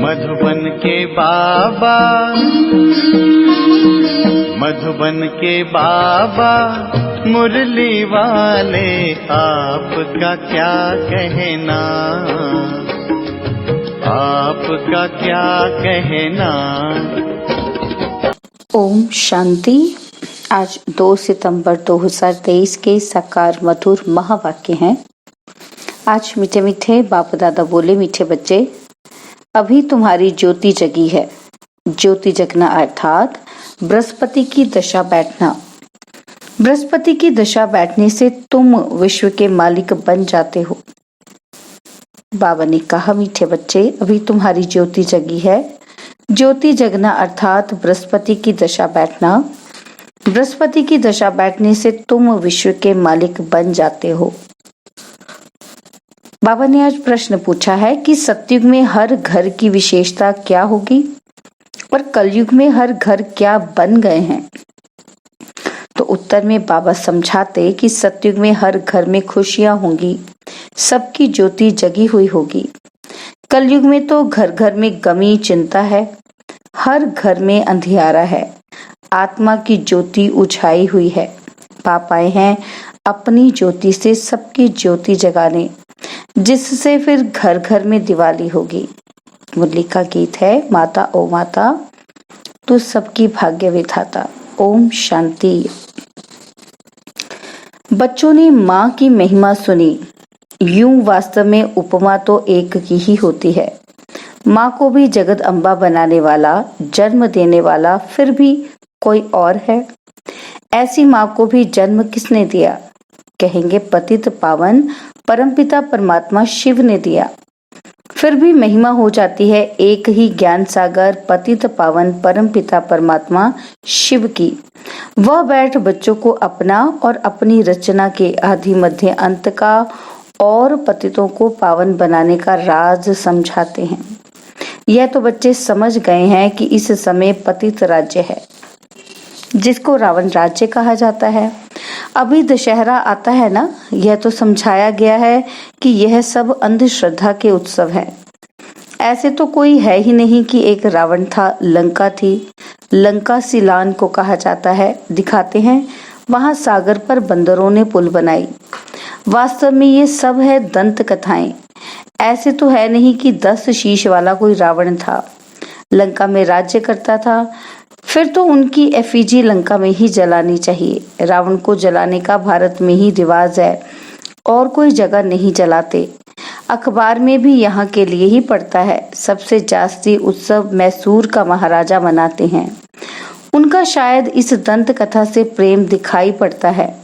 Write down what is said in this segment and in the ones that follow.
मधुबन के बाबा, मधुबन के बाबा मुरली वाले, आपका क्या कहना, आपका क्या कहना। ओम शांति। आज 2 सितंबर 2023 के साकार मधुर महावाक्य हैं। आज मीठे मीठे बाप दादा बोले, मीठे बच्चे, अभी तुम्हारी ज्योति जगी है। ज्योति जगना अर्थात बृहस्पति की दशा बैठना। बृहस्पति की दशा बैठने से तुम विश्व के मालिक बन जाते हो। बाबा ने कहा, मीठे बच्चे, अभी तुम्हारी ज्योति जगी है। ज्योति जगना अर्थात बृहस्पति की दशा बैठना। बृहस्पति की दशा बैठने से तुम विश्व के मालिक बन जाते हो। बाबा ने आज प्रश्न पूछा है कि सतयुग में हर घर की विशेषता क्या होगी और कलयुग में हर घर क्या बन गए हैं। तो उत्तर में बाबा समझाते कि सतयुग में हर घर में खुशियां होंगी, सबकी ज्योति जगी हुई होगी। कलयुग में तो घर घर में गमी चिंता है, हर घर में अंधियारा है। आत्मा की ज्योति उछाई हुई है। पाप आए हैं अपनी ज्योति से सबकी ज्योति जगाने, जिससे फिर घर घर में दिवाली होगी। मुरली का गीत है, माता ओ माता तू सबकी भाग्य विधाता। ओम शांति। बच्चों ने माँ की महिमा सुनी। यूं वास्तव में उपमा तो एक की ही होती है। माँ को भी जगत अम्बा बनाने वाला, जन्म देने वाला फिर भी कोई और है। ऐसी माँ को भी जन्म किसने दिया? कहेंगे पतित पावन परमपिता परमात्मा शिव ने दिया। फिर भी महिमा हो जाती है एक ही ज्ञान सागर पतित पावन परमपिता परमात्मा शिव की। वह बैठ बच्चों को अपना और अपनी रचना के आदि मध्य अंत का और पतितों को पावन बनाने का राज समझाते हैं। यह तो बच्चे समझ गए हैं कि इस समय पतित राज्य है, जिसको रावण राज्य कहा जाता है। अभी दशहरा आता है ना, यह तो समझाया गया है कि यह सब अंधश्रद्धा के उत्सव है। ऐसे तो कोई है ही नहीं कि एक रावण था, लंका थी। लंका सिलान को कहा जाता है। दिखाते हैं वहां सागर पर बंदरों ने पुल बनाई। वास्तव में ये सब है दंत कथाएं। ऐसे तो है नहीं कि 10 शीश वाला कोई रावण था, लंका में राज्य करता था। फिर तो उनकी एफिजी लंका में ही जलानी चाहिए। रावण को जलाने का भारत में ही रिवाज है और कोई जगह नहीं जलाते। अखबार में भी यहाँ के लिए ही पड़ता है। सबसे जास्ती उत्सव मैसूर का महाराजा मनाते हैं। उनका शायद इस दंत कथा से प्रेम दिखाई पड़ता है।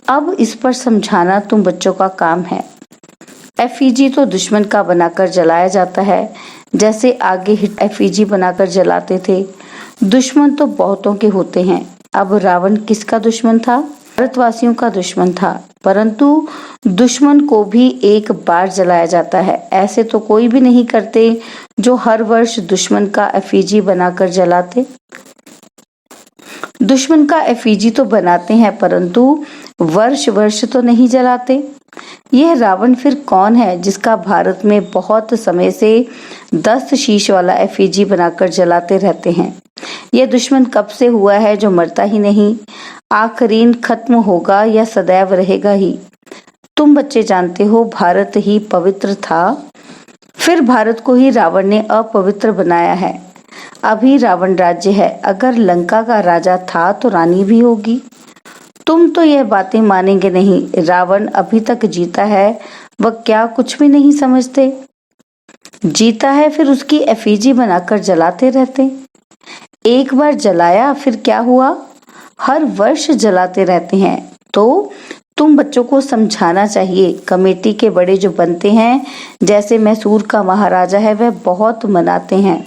अब इस पर समझाना तुम बच्चों का काम है। एफिजी तो दुश्मन का बनाकर जलाया जाता है, जैसे आगे हिट एफिजी बनाकर जलाते थे। दुश्मन तो बहुतों के होते हैं। अब रावण किसका दुश्मन था? भारतवासियों का दुश्मन था। परंतु दुश्मन को भी एक बार जलाया जाता है। ऐसे तो कोई भी नहीं करते जो हर वर्ष दुश्मन का एफिजी बनाकर जलाते। दुश्मन का एफिजी तो बनाते हैं, परंतु वर्ष वर्ष तो नहीं जलाते। यह रावण फिर कौन है जिसका भारत में बहुत समय से 10 शीश वाला एफिजी बनाकर जलाते रहते हैं? यह दुश्मन कब से हुआ है जो मरता ही नहीं? आखिरीन खत्म होगा या सदैव रहेगा ही? तुम बच्चे जानते हो भारत ही पवित्र था, फिर भारत को ही रावण ने अपवित्र बनाया है। अभी रावण राज्य है। अगर लंका का राजा था तो रानी भी होगी। तुम तो यह बातें मानेंगे नहीं। रावण अभी तक जीता है, वह क्या कुछ भी नहीं समझते? जीता है फिर उसकी एफिजी बनाकर जलाते रहते। एक बार जलाया फिर क्या हुआ? हर वर्ष जलाते रहते हैं। तो तुम बच्चों को समझाना चाहिए। कमेटी के बड़े जो बनते हैं, जैसे मैसूर का महाराजा है, वह बहुत मनाते हैं।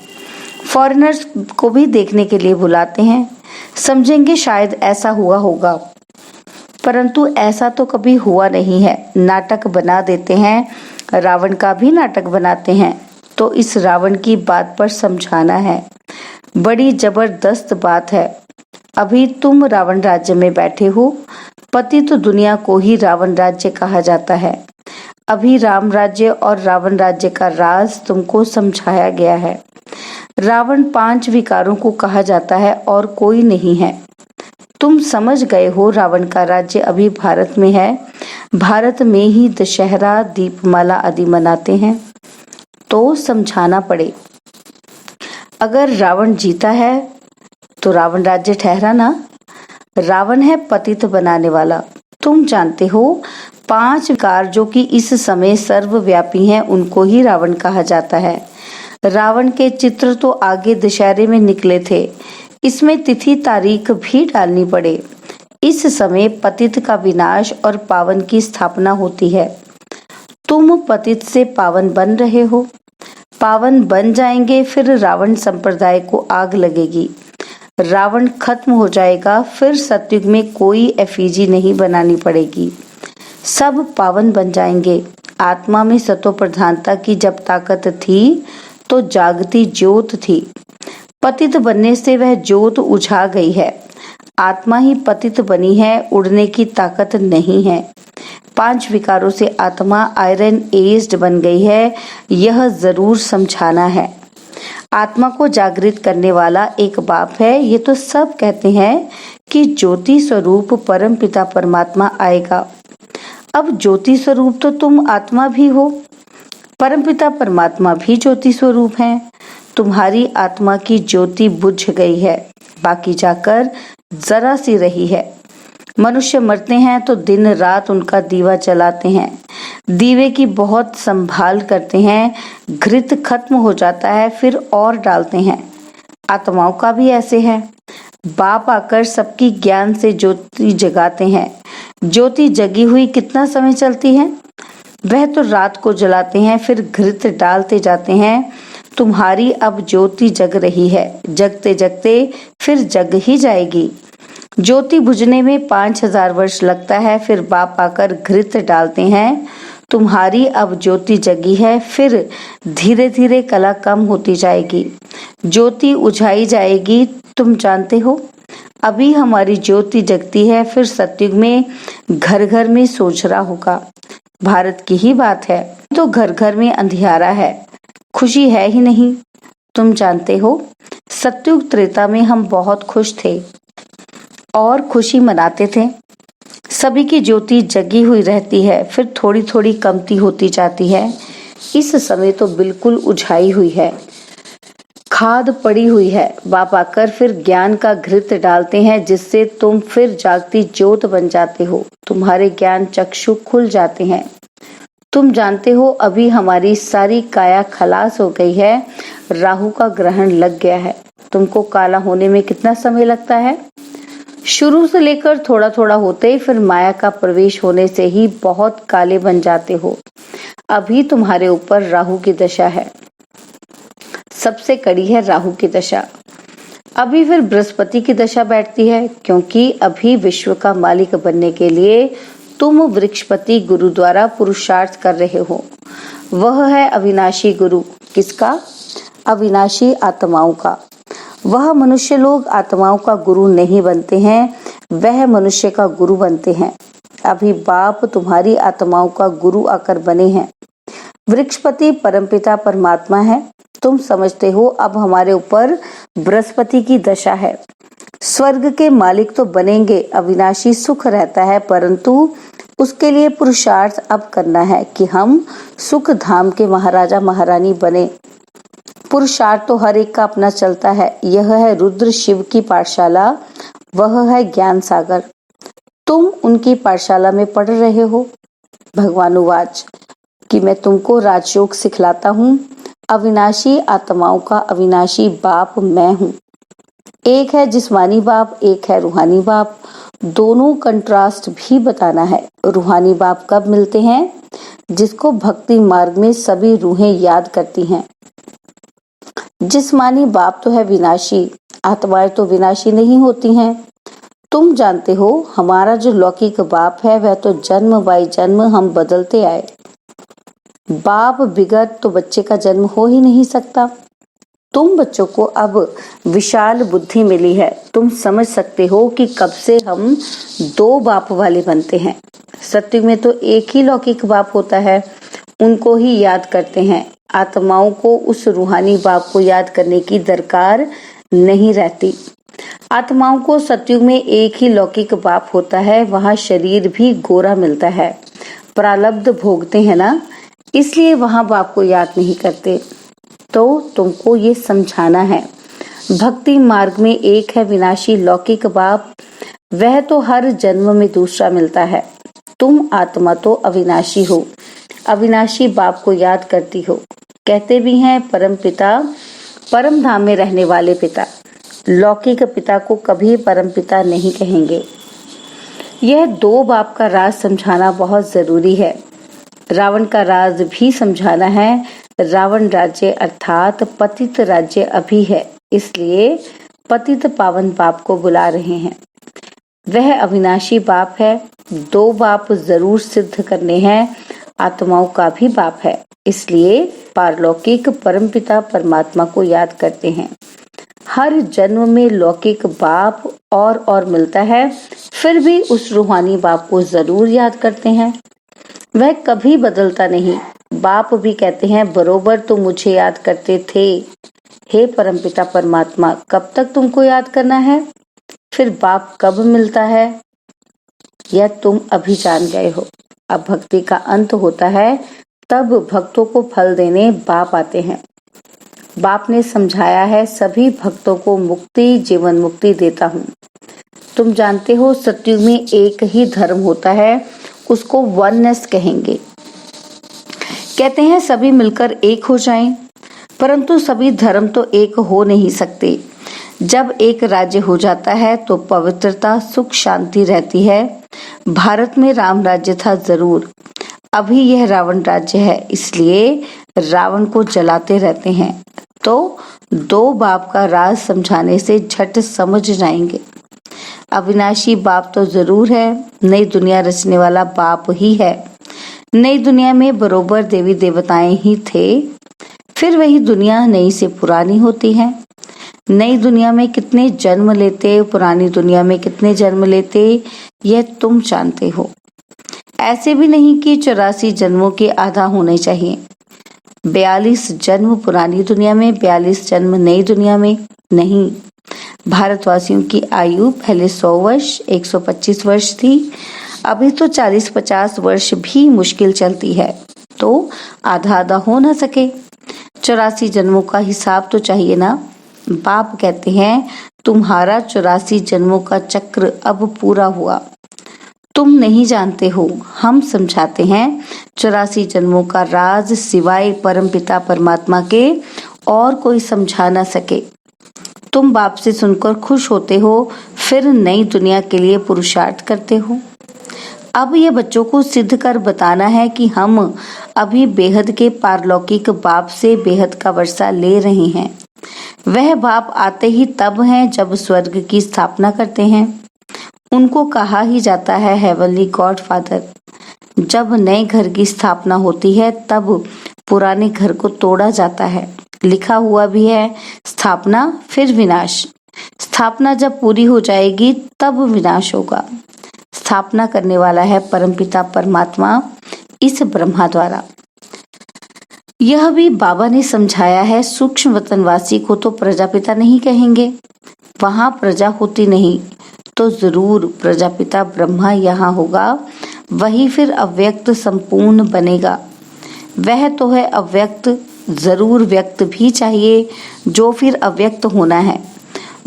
फॉरेनर्स को भी देखने के लिए बुलाते हैं। समझेंगे शायद ऐसा हुआ होगा, परंतु ऐसा तो कभी हुआ नहीं है। नाटक बना देते हैं, रावण का भी नाटक बनाते हैं। तो इस रावण की बात पर समझाना है। बड़ी जबरदस्त बात है। अभी तुम रावण राज्य में बैठे हो। पति तो दुनिया को ही रावण राज्य कहा जाता है। अभी राम राज्य और रावण राज्य का राज तुमको समझाया गया है। रावण 5 विकारों को कहा जाता है और कोई नहीं है। तुम समझ गए हो रावण का राज्य अभी भारत में है। भारत में ही दशहरा, दीपमाला आदि मनाते हैं। तो समझाना पड़े। अगर रावण जीता है तो रावण राज्य ठहरा ना। रावण है पतित बनाने वाला। तुम जानते हो 5 विकार जो कि इस समय सर्वव्यापी हैं, उनको ही रावण कहा जाता है। रावण के चित्र तो आगे दशहरे में निकले थे। इसमें तिथि तारीख भी डालनी पड़े। इस समय पतित का विनाश और पावन की स्थापना होती है। तुम पतित से पावन बन रहे हो। पावन बन जाएंगे फिर रावण संप्रदाय को आग लगेगी। रावण खत्म हो जाएगा, फिर सतयुग में कोई एफिजी नहीं बनानी पड़ेगी। सब पावन बन जाएंगे। आत्मा में सतो प्रधानता की जब ताकत थी तो जागती ज्योत थी। पतित बनने से वह ज्योत उझा गई है। आत्मा ही पतित बनी है, उड़ने की ताकत नहीं है। 5 विकारों से आत्मा आयरन एज्ड बन गई है, यह जरूर समझाना है। आत्मा को जागृत करने वाला एक बाप है। ये तो सब कहते हैं कि ज्योति स्वरूप परम पिता परमात्मा आएगा। अब ज्योति स्वरूप तो तुम आत्मा भी हो। परमपिता परमात्मा भी ज्योति स्वरूप हैं। तुम्हारी आत्मा की ज्योति बुझ गई है, बाकी जाकर जरा सी रही है। मनुष्य मरते हैं तो दिन रात उनका दीवा जलाते हैं। दीवे की बहुत संभाल करते हैं। घृत खत्म हो जाता है फिर और डालते हैं। आत्माओं का भी ऐसे है। बाप आकर सबकी ज्ञान से ज्योति जगाते हैं। ज्योति जगी हुई कितना समय चलती है? वह तो रात को जलाते हैं फिर घृत डालते जाते हैं। तुम्हारी अब ज्योति जग रही है। जगते जगते फिर जग ही जाएगी। ज्योति बुझने में 5000 वर्ष लगता है, फिर बाप आकर घृत डालते हैं। तुम्हारी अब ज्योति जगी है, फिर धीरे धीरे कला कम होती जाएगी। ज्योति उझाई जाएगी। तुम जानते हो अभी हमारी ज्योति जगती है, फिर सतयुग में घर घर में सोचरा होगा। भारत की ही बात है तो घर घर में अंधियारा है, खुशी है ही नहीं। तुम जानते हो सतयुग त्रेता में हम बहुत खुश थे और खुशी मनाते थे। सभी की ज्योति जगी हुई रहती है, फिर थोड़ी थोड़ी कमती होती जाती है। इस समय तो बिल्कुल उझाई हुई है, खाद पड़ी हुई है। बाप आकर फिर ज्ञान का घृत डालते हैं, जिससे तुम फिर जागती ज्योत बन जाते हो। तुम्हारे ज्ञान चक्षु खुल जाते हैं। तुम जानते हो अभी हमारी सारी काया खलास हो गई है। राहु का ग्रहण लग गया है। तुमको काला होने में कितना समय लगता है? शुरू से लेकर थोड़ा थोड़ा होते, फिर माया का प्रवेश होने से ही बहुत काले बन जाते हो। अभी तुम्हारे ऊपर राहु की दशा है। सबसे कड़ी है राहु की दशा। अभी फिर बृहस्पति की दशा बैठती है, क्योंकि अभी विश्व का मालिक बनने के लिए तुम वृक्षपति गुरु द्वारा पुरुषार्थ कर रहे हो। वह है अविनाशी गुरु। किसका? अविनाशी आत्माओं का। वह मनुष्य लोग आत्माओं का गुरु नहीं बनते हैं, वह मनुष्य का गुरु बनते हैं। अभी बाप तुम्हारी आत्माओं का गुरु आकर बने हैं। वृक्षपति परमपिता परमात्मा है। तुम समझते हो अब हमारे ऊपर बृहस्पति की दशा है। स्वर्ग के मालिक तो बनेंगे, अविनाशी सुख रहता है, परंतु उसके लिए पुरुषार्थ अब करना है कि हम सुख धाम के महाराजा महारानी बने। पुरुषार्थ तो हर एक का अपना चलता है। यह है रुद्र शिव की पाठशाला, वह है ज्ञान सागर। तुम उनकी पाठशाला में पढ़ रहे हो। भगवानुवाच कि मैं तुमको राजयोग सिखलाता हूँ। अविनाशी आत्माओं का अविनाशी बाप मैं हूँ। एक है जिस्मानी बाप, एक है रूहानी बाप। दोनों कंट्रास्ट भी बताना है। रूहानी बाप कब मिलते हैं? जिसको भक्ति मार्ग में सभी रूहें याद करती हैं। जिस्मानी बाप तो है विनाशी, आत्माएं तो विनाशी नहीं होती हैं। तुम जानते हो हमारा जो लौकिक बाप है वह तो जन्म बाई जन्म हम बदलते आए। बाप बिगड़ तो बच्चे का जन्म हो ही नहीं सकता। तुम बच्चों को अब विशाल बुद्धि मिली है। तुम समझ सकते हो कि कब से हम 2 बाप वाले बनते हैं। सत्युग में तो एक ही लौकिक बाप होता है। उनको ही याद करते हैं। आत्माओं को उस रूहानी बाप को याद करने की दरकार नहीं रहती। आत्माओं को सतयुग में एक ही लौकिक बाप होता है, वहाँ शरीर भी गोरा मिलता है। प्रारब्ध भोगते हैं ना, इसलिए वहाँ बाप को याद नहीं करते। तो तुमको ये समझाना है, भक्ति मार्ग में एक है विनाशी लौकिक बाप, वह तो हर जन्म में दूसरा मिलता है। तुम आत्मा तो अविनाशी हो, अविनाशी बाप को याद करती हो। कहते भी हैं परम पिता, परम धाम में रहने वाले पिता। लौकिक पिता को कभी परम पिता नहीं कहेंगे। यह दो बाप का राज समझाना बहुत जरूरी है। रावण का राज भी समझाना है। रावण राज्य अर्थात पतित राज्य अभी है, इसलिए पतित पावन बाप को बुला रहे हैं। वह अविनाशी बाप है। दो बाप जरूर सिद्ध करने हैं। आत्माओं का भी बाप है, इसलिए पारलौकिक परमपिता परमात्मा को याद करते हैं। हर जन्म में लौकिक बाप और मिलता है, फिर भी उस रूहानी बाप को जरूर याद करते हैं। वह कभी बदलता नहीं। बाप भी कहते हैं बरोबर तो मुझे याद करते थे। हे परमपिता परमात्मा, कब तक तुमको याद करना है? फिर बाप कब मिलता है, यह तुम अभी जान गए हो। अब भक्ति का अंत होता है, तब भक्तों को फल देने बाप आते हैं। बाप ने समझाया है, सभी भक्तों को मुक्ति, जीवन मुक्ति देता हूँ। तुम जानते हो सतयुग में एक ही धर्म होता है, उसको वननेस कहेंगे। कहते हैं सभी मिलकर एक हो जाएं, परंतु सभी धर्म तो एक हो नहीं सकते। जब एक राज्य हो जाता है तो पवित्रता, सुख, शांति रहती है। भारत में राम राज्य था जरूर, अभी यह रावण राज्य है, इसलिए रावण को जलाते रहते हैं। तो दो बाप का राज समझाने से झट समझ जाएंगे। अविनाशी बाप तो जरूर है, नई दुनिया रचने वाला बाप ही है। नई दुनिया में बरोबर देवी देवताएं ही थे, फिर वही दुनिया नई से पुरानी होती है। नई दुनिया में कितने जन्म लेते, पुरानी दुनिया में कितने जन्म लेते, यह तुम जानते हो। ऐसे भी नहीं कि 84 जन्मों के आधा होने चाहिए। 42 जन्म पुरानी दुनिया में, 42 जन्म नई दुनिया में नहीं। भारतवासियों की आयु पहले 100 वर्ष, 125 वर्ष थी, अभी तो 40-50 वर्ष भी मुश्किल चलती है, तो आधा आधा हो ना सके। 84 जन्मों का हिसाब तो चाहिए ना। बाप कहते हैं तुम्हारा 84 जन्मों का चक्र अब पूरा हुआ। तुम नहीं जानते हो, हम समझाते हैं। 84 जन्मों का राज सिवाय परमपिता परमात्मा के और कोई समझा ना सके। तुम बाप से सुनकर खुश होते हो, फिर नई दुनिया के लिए पुरुषार्थ करते हो। अब ये बच्चों को सिद्ध कर बताना है कि हम अभी बेहद के पारलौकिक बाप से बेहद का वर्षा ले रहे हैं। वह बाप आते ही तब हैं जब स्वर्ग की स्थापना करते हैं। उनको कहा ही जाता है हेवनली गॉड फादर। जब नए घर की स्थापना होती है तब पुराने घर को तोड़ा जाता है। लिखा हुआ भी है स्थापना फिर विनाश। स्थापना जब पूरी हो जाएगी तब विनाश होगा। स्थापना करने वाला है परमपिता परमात्मा इस ब्रह्मा द्वारा। यह भी बाबा ने समझाया है। सूक्ष्म वतनवासी को तो प्रजापिता नहीं कहेंगे, वहां प्रजा होती नहीं, तो जरूर प्रजापिता ब्रह्मा यहाँ होगा, वही फिर अव्यक्त संपूर्ण बनेगा। वह तो है अव्यक्त, जरूर व्यक्त भी चाहिए, जो फिर अव्यक्त होना है।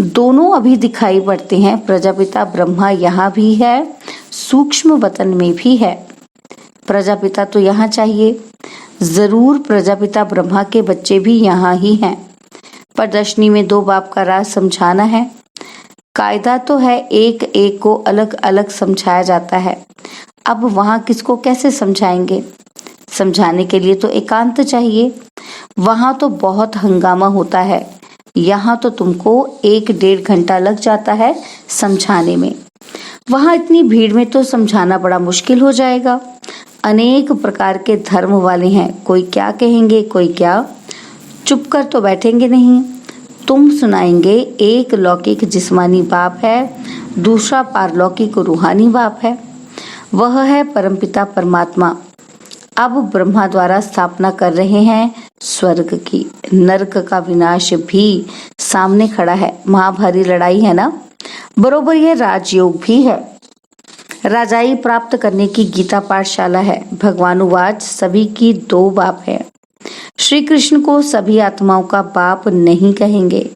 दोनों अभी दिखाई पड़ते हैं। प्रजापिता ब्रह्मा यहाँ भी है, सूक्ष्म वतन में भी है। प्रजापिता तो यहाँ चाहिए, जरूर प्रजापिता ब्रह्मा के बच्चे भी यहाँ ही हैं। प्रदर्शनी में दो बाप का राज समझाना है। कायदा तो है एक एक को अलग अलग समझाया जाता है। अब वहाँ किसको कैसे समझाएंगे? समझाने के लिए तो एकांत चाहिए। वहाँ तो बहुत हंगामा होता है, यहाँ तो तुमको 1-1.5 घंटा लग जाता है समझाने में। वहाँ इतनी भीड़ में तो समझाना बड़ा मुश्किल हो जाएगा। अनेक प्रकार के धर्म वाले हैं, कोई क्या कहेंगे, कोई क्या। चुप कर तो बैठेंगे नहीं। तुम सुनाएंगे। एक लौकिक जिस्मानी बाप है, दूसरा पारलौकिक रूहानी बाप है। वह है परमपिता परमात्मा। अब ब्रह्मा द्वारा स्थापना कर रहे हैं स्वर्ग की। नरक का विनाश भी सामने खड़ा है। महाभारी लड़ाई है ना। बरोबर ये राजयोग भी है। राजाई प्राप्त करने की गीता पाठशाला है। भगवानुवाच सभी की दो बाप है। श्री कृष्ण को सभी आत्माओं का बाप नहीं कहेंगे।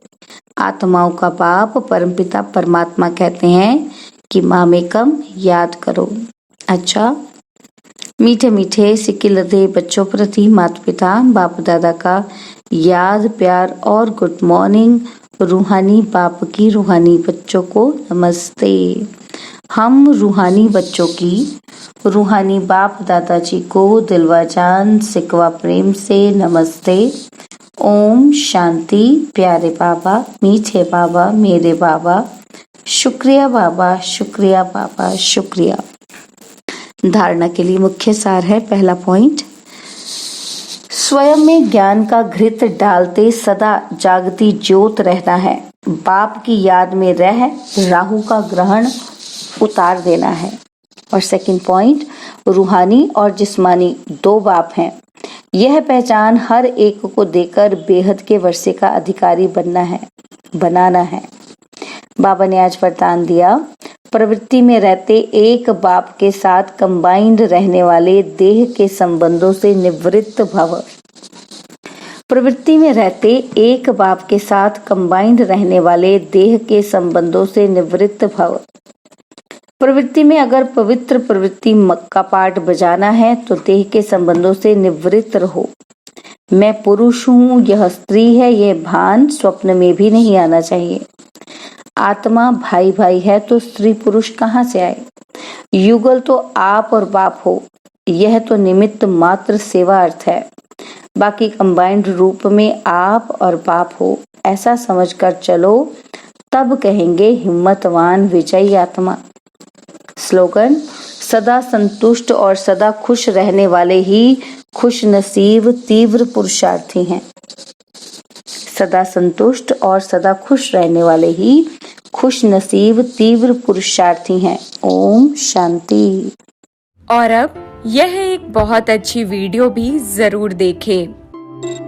आत्माओं का बाप परमपिता परमात्मा कहते हैं कि मामेकम याद करो। अच्छा, मीठे मीठे सिक्के लदे बच्चों प्रति माता पिता बाप दादा का याद प्यार और गुड मॉर्निंग। रूहानी बाप की रूहानी बच्चों को नमस्ते। हम रूहानी बच्चों की रूहानी बाप दादाजी को दिलवा जान सिकवा प्रेम से नमस्ते। ओम शांति। प्यारे बाबा, मीठे बाबा, मेरे बाबा, शुक्रिया बाबा, शुक्रिया बाबा, शुक्रिया। धारणा के लिए मुख्य सार है। पहला पॉइंट, स्वयं में ज्ञान का घृत डालते सदा जागती ज्योत रहना है। बाप की याद में रह राहु का ग्रहण उतार देना है। और सेकंड पॉइंट, रूहानी और जिस्मानी दो बाप हैं। यह पहचान हर एक को देकर बेहद के वर्षे का अधिकारी बनाना है। बाबा ने आज वरदान दिया, प्रवृत्ति में रहते एक बाप के साथ कंबाइंड रहने वाले देह के संबंधों से निवृत्त भव। प्रवृत्ति में रहते एक बाप के साथ कंबाइंड रहने वाले देह के संबंधों से निवृत्त भव। प्रवृत्ति में अगर पवित्र प्रवृत्ति का पाठ बजाना है तो देह के संबंधों से निवृत्त रहो। मैं पुरुष हूँ, यह स्त्री है, यह भान स्वप्न में भी नहीं आना चाहिए। आत्मा भाई भाई है तो स्त्री पुरुष कहाँ से आए। युगल तो आप और बाप हो, यह तो निमित्त मात्र सेवा अर्थ है। बाकी कंबाइंड रूप में आप और बाप हो, ऐसा समझकर चलो, तब कहेंगे हिम्मतवान विजयी आत्मा। स्लोगन, सदा संतुष्ट और सदा खुश रहने वाले ही खुश नसीब तीव्र पुरुषार्थी हैं। सदा संतुष्ट और सदा खुश रहने वाले ही खुश नसीब तीव्र पुरुषार्थी हैं। ओम शांति। और अब यह एक बहुत अच्छी वीडियो भी जरूर देखें।